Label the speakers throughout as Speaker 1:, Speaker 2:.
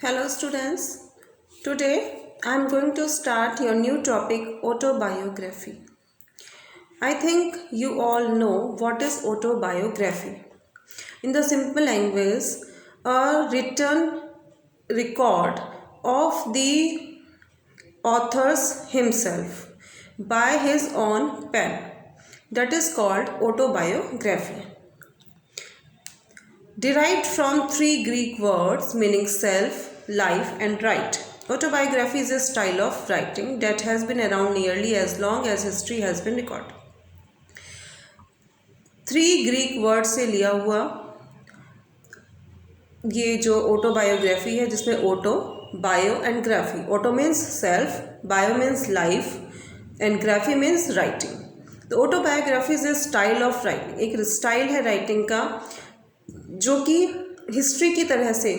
Speaker 1: Hello students, today I am going to start your new topic autobiography. I think you all know what is autobiography. In the simple language, a written record of the author's himself by his own pen. That is called autobiography. Derived from three Greek words meaning self, life and right. Autobiography is a style of writing that has been around nearly as long as history has been recorded. Three Greek word से लिया हुआ ये जो autobiography है जिसमें auto, bio and graphy. Auto means self, bio means life and graphy means writing. तो autobiography is a style of writing. एक style है राइटिंग का जो कि हिस्ट्री की तरह से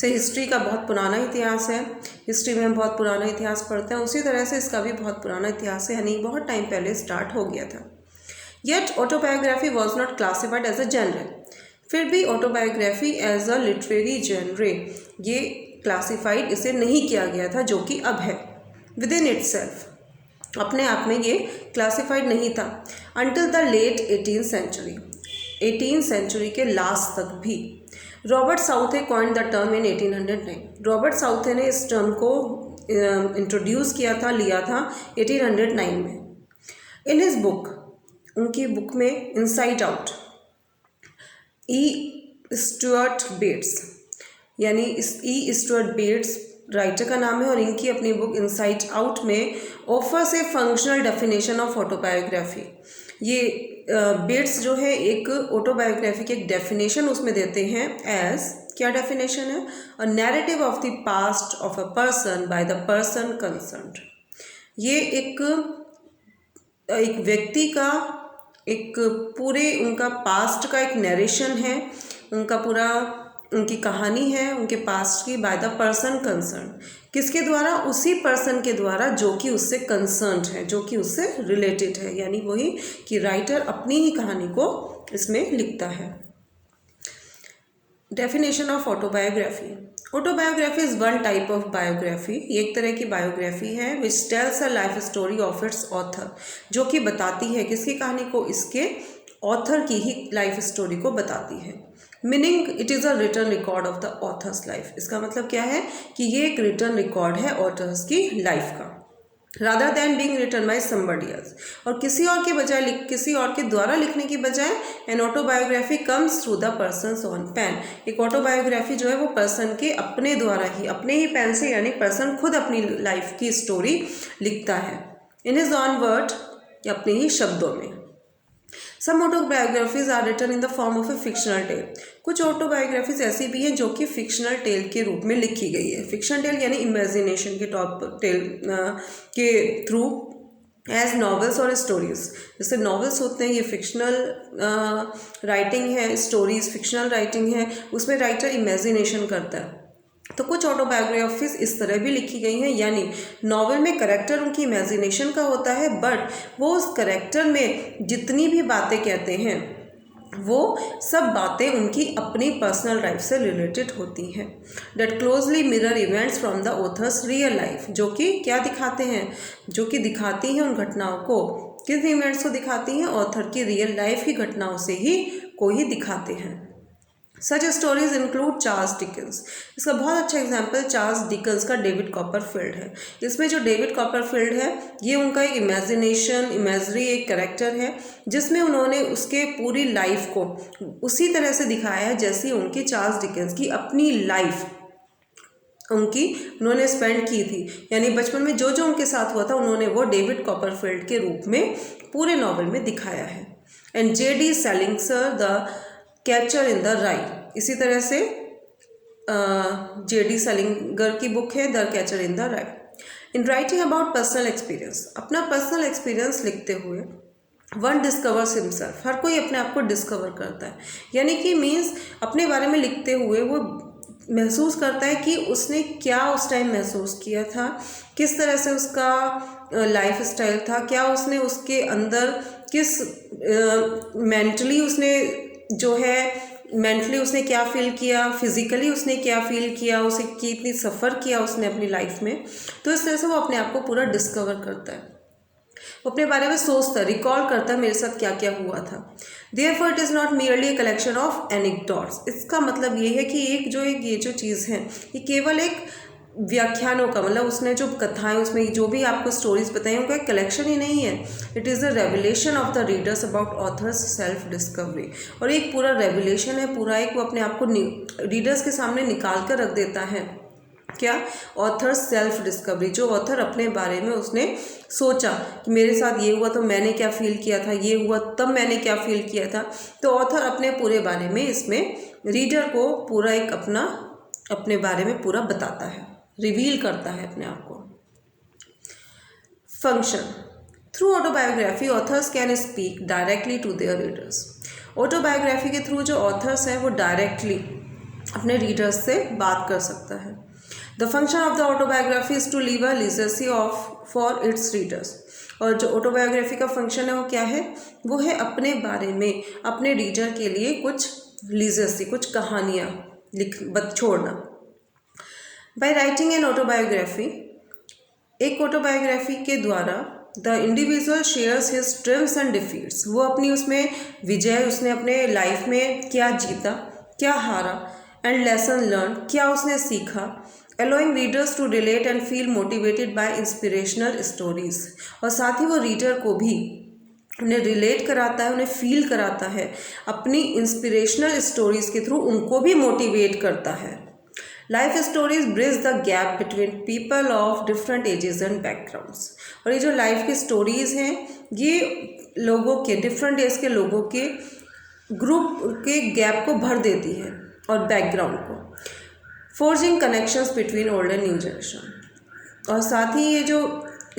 Speaker 1: हिस्ट्री का बहुत पुराना इतिहास है. हिस्ट्री में हम बहुत पुराना इतिहास पढ़ते हैं, उसी तरह से इसका भी बहुत पुराना इतिहास है, यानी बहुत टाइम पहले स्टार्ट हो गया था. Yet autobiography was not classified as a genre. फिर भी autobiography as a literary genre ये क्लासिफाइड इसे नहीं किया गया था, जो कि अब है. विद इन इटसेल्फ अपने आप में ये क्लासिफाइड नहीं था until the late 18th century. 18th century के लास्ट तक भी. Robert Southey coined the term in 1809. Robert Southey ने इस टर्म को इंट्रोड्यूस किया था, लिया था 1809 में. इन हिज बुक, उनकी बुक में इनसाइड आउट, ई स्टुअर्ट बेट्स, यानी ई स्टुअर्ट बेट्स राइटर का नाम है और इनकी अपनी बुक इनसाइड आउट में offers A functional definition of autobiography. ये बेट्स जो है एक ऑटोबायोग्राफी की एक डेफिनेशन उसमें देते हैं एज, क्या डेफिनेशन है? A narrative of the past of a person by the person concerned. ये एक व्यक्ति का एक पूरे उनका पास्ट का एक नरेशन है, उनका पूरा उनकी कहानी है उनके पास्ट की, बाय द पर्सन कंसर्न. किसके द्वारा? उसी पर्सन के द्वारा जो कि उससे कंसर्न्ड है, जो कि उससे रिलेटेड है, यानी वही कि राइटर अपनी ही कहानी को इसमें लिखता है. Definition of autobiography. Autobiography is one type of biography. एक तरह की बायोग्राफी है which tells a life story of its author, जो कि बताती है किसकी कहानी को? इसके ऑथर की ही लाइफ स्टोरी को बताती है. Meaning it is a written record of the author's life. इसका मतलब क्या है कि ये एक रिटर्न रिकॉर्ड है ऑथर्स की लाइफ का, rather than being written by somebody else. और किसी और के बजाय, किसी और के द्वारा लिखने की बजाय an autobiography comes through the person's own pen. एक ऑटोबायोग्राफी जो है वो पर्सन के अपने द्वारा ही, अपने ही पेन से, यानी पर्सन खुद अपनी लाइफ की स्टोरी लिखता है इन हिज ऑन वर्ड, अपने ही शब्दों में. Some autobiographies are written in the form of a fictional tale. कुछ ऑटोबायोग्राफीज ऐसी भी हैं जो कि फिक्शनल टेल के रूप में लिखी गई है. फिक्शनल टेल यानी इमेजिनेशन के टॉप टेल के थ्रू एज नॉवेल्स और स्टोरीज. जैसे नॉवेल्स होते हैं ये फिक्शनल राइटिंग है, स्टोरीज फिक्शनल राइटिंग है, उसमें राइटर इमेजिनेशन करता है. तो कुछ ऑटोबायोग्राफीज इस तरह भी लिखी गई हैं, यानी नॉवेल में करेक्टर उनकी इमेजिनेशन का होता है, बट वो उस करेक्टर में जितनी भी बातें कहते हैं वो सब बातें उनकी अपनी पर्सनल लाइफ से रिलेटेड होती हैं. That closely mirror events from the author's real life. जो कि क्या दिखाते हैं? जो कि दिखाती हैं उन घटनाओं को. किस इवेंट्स को दिखाती हैं? ऑथर की रियल लाइफ की घटनाओं से ही को ही दिखाते हैं. Such stories include Charles Dickens. इसका बहुत अच्छा एग्जाम्पल चार्ल्स डिकेंस का डेविड कॉपरफील्ड है. इसमें जो डेविड कॉपरफील्ड है ये उनका एक इमेजरी एक कैरेक्टर है जिसमें उन्होंने उसके पूरी लाइफ को उसी तरह से दिखाया है जैसी उनकी चार्ल्स डिकेंस की अपनी लाइफ उन्होंने स्पेंड की थी. यानी बचपन में जो जो उनके साथ हुआ था उन्होंने वो डेविड कॉपरफील्ड के रूप में पूरे नॉवल में दिखाया है. And J.D. Salinger the catcher in the rye. इसी तरह से J.D. सेलिंगर की बुक है द कैचर इन द राई. In writing about personal experience, अपना पर्सनल एक्सपीरियंस लिखते हुए वन डिस्कवर्स हिमसेल्फ. हर कोई अपने आप को डिस्कवर करता है, यानी कि मीन्स अपने बारे में लिखते हुए वो महसूस करता है कि उसने क्या उस टाइम महसूस किया था, किस तरह से उसका लाइफ स्टाइल था, क्या उसने उसके अंदर किस मेंटली उसने जो है मेंटली उसने क्या फील किया, फिजिकली उसने क्या फील किया, उसे कितनी सफ़र किया उसने अपनी लाइफ में। तो इस तरह से वो अपने आप को पूरा डिस्कवर करता है, वो अपने बारे में सोचता है, रिकॉल करता है मेरे साथ क्या क्या हुआ था। Therefore it is not merely a collection of anecdotes. इसका मतलब ये है कि ये जो चीज़ है ये केवल एक व्याख्यानों का, मतलब उसने जो कथाएं, उसमें जो भी आपको स्टोरीज बताई उनका एक कलेक्शन ही नहीं है। It is a revelation of the readers about authors self discovery. और एक पूरा रेवलेशन है, पूरा एक वो अपने आप को रीडर्स के सामने निकाल कर रख देता है। क्या? Author self discovery. जो ऑथर अपने बारे में उसने सोचा कि मेरे साथ ये हुआ तो मैंने क्या फील किया था, ये हुआ तब मैंने क्या फील किया था। तो ऑथर अपने पूरे बारे में इसमें रीडर को पूरा एक अपने बारे में पूरा बताता है, रिवील करता है अपने आप को। Function. Through autobiography authors can speak directly to their readers. Autobiography के थ्रू जो ऑथर्स हैं वो डायरेक्टली अपने रीडर्स से बात कर सकता है। The function of the autobiography is to leave a legacy for its readers. और जो ऑटोबायोग्राफी का फंक्शन है वो क्या है? वो है अपने बारे में अपने रीडर के लिए कुछ लिजेसी, कुछ कहानियाँ छोड़ना। बाय राइटिंग एन ऑटोबायोग्राफी, एक ऑटोबायोग्राफी के द्वारा the individual shares his TRIMS and defeats. वो अपनी उसमें विजय, उसने अपने लाइफ में क्या जीता, क्या हारा, एंड लेसन लर्न, क्या उसने सीखा, allowing readers to relate and feel motivated by inspirational stories। और साथ ही वो रीडर को भी उन्हें रिलेट कराता है, उन्हें फील कराता है, अपनी इंस्पिरेशनल स्टोरीज के थ्रू उनको भी मोटिवेट करता है। Life stories bridge the gap between people of different ages and backgrounds. और ये जो लाइफ की स्टोरीज हैं ये लोगों के, डिफरेंट एज के लोगों के ग्रुप के गैप को भर देती है और बैकग्राउंड को। Forging connections between old and new generation. और साथ ही ये जो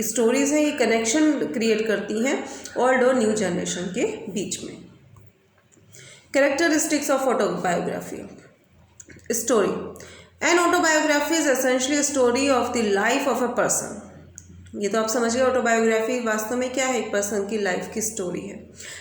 Speaker 1: स्टोरीज़ हैं ये कनेक्शन क्रिएट करती हैं ओल्ड और न्यू जनरेशन के बीच में। Characteristics of autobiography. Story. An autobiography is essentially a story of the life of a person. ये तो आप समझ गए, ऑटोबायोग्राफी वास्तव में क्या है? एक पर्सन की लाइफ की स्टोरी है।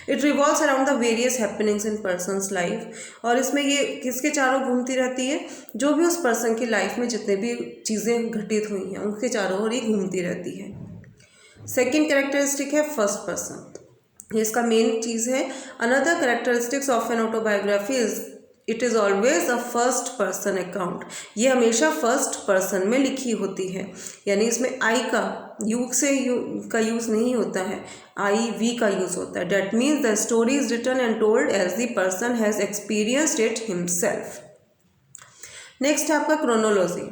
Speaker 1: It revolves around the various happenings in persons life. और इसमें ये किसके चारों घूमती रहती है? जो भी उस पर्सन की लाइफ में जितने भी चीज़ें घटित हुई हैं उनके चारों ओर ही घूमती रहती है। सेकेंड कैरेक्टरिस्टिक है फर्स्ट पर्सन। ये इसका मेन चीज़ है। Another characteristics of an autobiography is it is always a first person account. ये हमेशा फर्स्ट पर्सन में लिखी होती है, यानी इसमें आई का का यूज़ नहीं होता है, आई वी का यूज़ होता है। That means the story is written and told as the person has experienced it himself. Next है आपका क्रोनोलॉजी।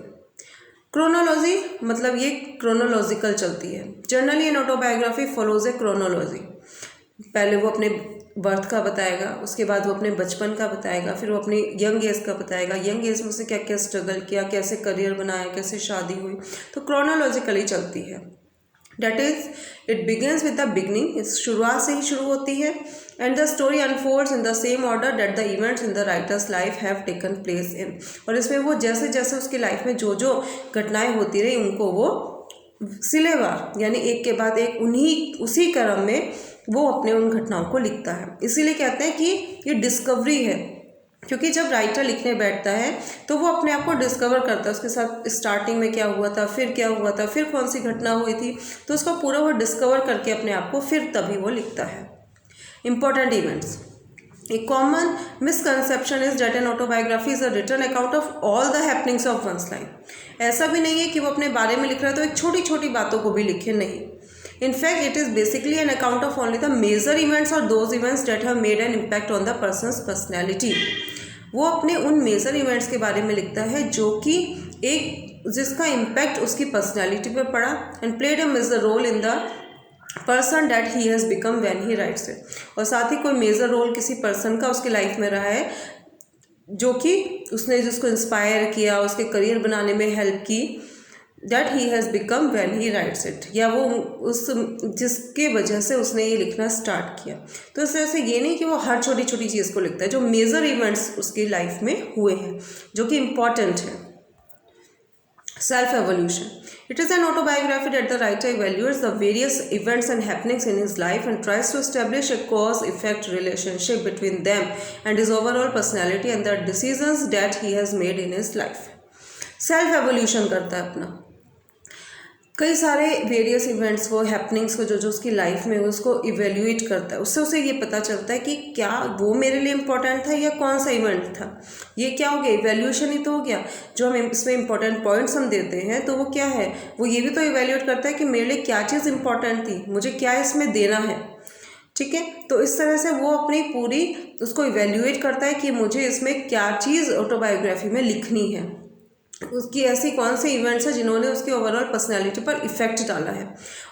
Speaker 1: क्रोनोलॉजी मतलब ये क्रोनोलॉजिकल चलती है। Generally an autobiography follows a chronology. पहले वो अपने बर्थ का बताएगा, उसके बाद वो अपने बचपन का बताएगा, फिर वो अपने यंग एज का बताएगा, यंग एज में उसने क्या क्या स्ट्रगल किया, कैसे करियर बनाया, कैसे शादी हुई। तो क्रोनोलॉजिकली चलती है। That is it begins with the beginning, इस शुरुआत से ही शुरू होती है। And the story unfolds in the same order that the events in the writers life have taken place in. और इसमें वो जैसे जैसे उसकी लाइफ में जो जो घटनाएं होती रही उनको वो सिलेवार यानी एक के बाद एक उसी क्रम में वो अपने उन घटनाओं को लिखता है। इसीलिए कहते हैं कि ये डिस्कवरी है, क्योंकि जब राइटर लिखने बैठता है तो वो अपने आप को डिस्कवर करता है, उसके साथ स्टार्टिंग में क्या हुआ था, फिर क्या हुआ था, फिर कौन सी घटना हुई थी, तो उसका पूरा वो डिस्कवर करके अपने आप को फिर तभी वो लिखता है। Important events. A common misconception is that an autobiography is a written account of all the happenings of one's life। ऐसा भी नहीं है कि वो अपने बारे में लिख रहा है तो एक छोटी छोटी बातों को भी लिखे, नहीं। In fact, it is basically an account of only the major events or those events that have made an impact on the person's personality। वो अपने उन मेजर इवेंट्स के बारे में लिखता है जो कि जिसका इम्पैक्ट उसकी पर्सनैलिटी पर पड़ा and played a major role in the person that he has become when he writes it. और साथ ही कोई मेजर रोल किसी पर्सन का उसके लाइफ में रहा है जो कि उसने जिसको इंस्पायर किया, उसके करियर बनाने में हेल्प की, that he has become when he writes it, या वो उस जिसके वजह से उसने ये लिखना स्टार्ट किया। तो इस तरह से ये नहीं कि वो हर छोटी छोटी चीज़ को लिखता है, जो मेजर इवेंट्स उसकी लाइफ में हुए हैं जो कि इम्पॉर्टेंट है। Self evolution. It is an autobiography that the writer evaluates the various events and happenings in his life and tries to establish a cause effect relationship between them and his overall personality and the decisions that he has made in his life. Self evolution करता है अपना, कई सारे various events को, happenings को जो जो उसकी लाइफ में उसको इवेल्यूएट करता है, उससे उसे ये पता चलता है कि क्या वो मेरे लिए इम्पोर्टेंट था या कौन सा इवेंट था। ये क्या हो गया, इवेल्यूएशन ही तो हो गया। जो हम इसमें इंपॉर्टेंट पॉइंट्स हम देते हैं तो वो क्या है, वो ये भी तो इवेल्यूएट करता है कि मेरे लिए क्या चीज़ इंपॉर्टेंट थी, मुझे क्या इसमें देना है। ठीक है, तो इस तरह से वो अपनी पूरी उसको इवेल्यूएट करता है कि मुझे इसमें क्या चीज़ ऑटोबायोग्राफी में लिखनी है, उसकी ऐसी कौन से इवेंट्स हैं जिन्होंने उसकी ओवरऑल पर्सनैलिटी पर इफ़ेक्ट डाला है,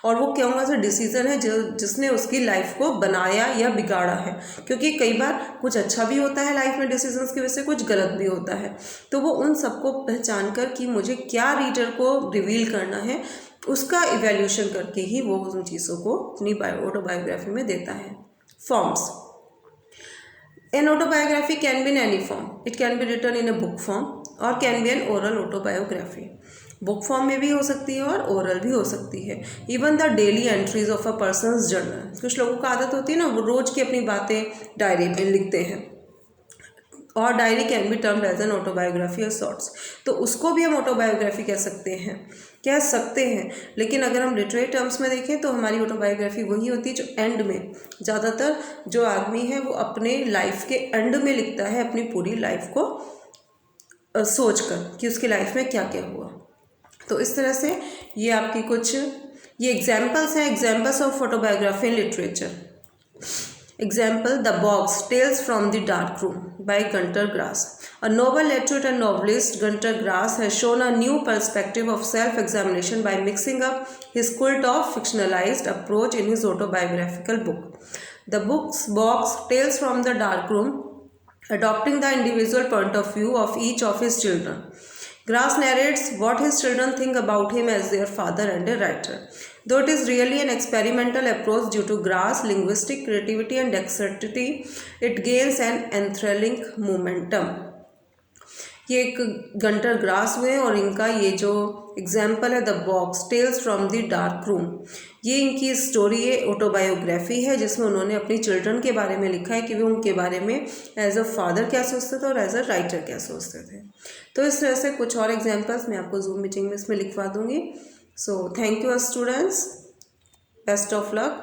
Speaker 1: और वो कौन सा डिसीज़न है जिसने उसकी लाइफ को बनाया या बिगाड़ा है। क्योंकि कई बार कुछ अच्छा भी होता है लाइफ में डिसीजंस की वजह से, कुछ गलत भी होता है। तो वो उन सबको पहचान कर कि मुझे क्या रीडर को रिवील करना है, उसका इवेल्यूशन करके ही वो उन चीज़ों को अपनी ऑटोबायोग्राफी में देता है। Forms. An autobiography can be in any form. It can be written in a book form or can be an oral autobiography. Book form में भी हो सकती है और ओरल भी हो सकती है। Even the daily entries of a person's journal, कुछ लोगों को आदत होती है ना, वो रोज की अपनी बातें डायरी में लिखते हैं, और diary can be termed as an autobiography of sorts, तो उसको भी हम ऑटोबायोग्राफी कह सकते हैं। लेकिन अगर हम लिटरेरी टर्म्स में देखें तो हमारी ऑटोबायोग्राफी वही होती है जो एंड में, ज़्यादातर जो आदमी है वो अपने लाइफ के एंड में लिखता है अपनी पूरी लाइफ को सोच कर कि उसकी लाइफ में क्या क्या हुआ। तो इस तरह से ये आपकी कुछ ये एग्जाम्पल्स हैं, examples of autobiography in literature. Example, The Box, Tales from the Dark Room by Gunter Grass. A novel literate and novelist, Gunter Grass has shown a new perspective of self-examination by mixing up his cult of fictionalized approach in his autobiographical book. The book's Box, Tales from the Dark Room, adopting the individual point of view of each of his children. Grass narrates what his children think about him as their father and a writer. Though it is really an experimental approach due to Grass' linguistic creativity and dexterity, it gains an enthralling momentum. ये एक Günter grass हुए और इनका ये जो example है the box tales from the dark room, ये इनकी स्टोरी है, ऑटोबायोग्राफी है, जिसमें उन्होंने अपनी चिल्ड्रन के बारे में लिखा है कि वो उनके बारे में एज अ फादर क्या सोचते थे और एज अ राइटर क्या सोचते थे। तो इस तरह से कुछ और एग्जाम्पल्स मैं आपको जूम मीटिंग में इसमें लिखवा दूंगी। So thank you students, best of luck.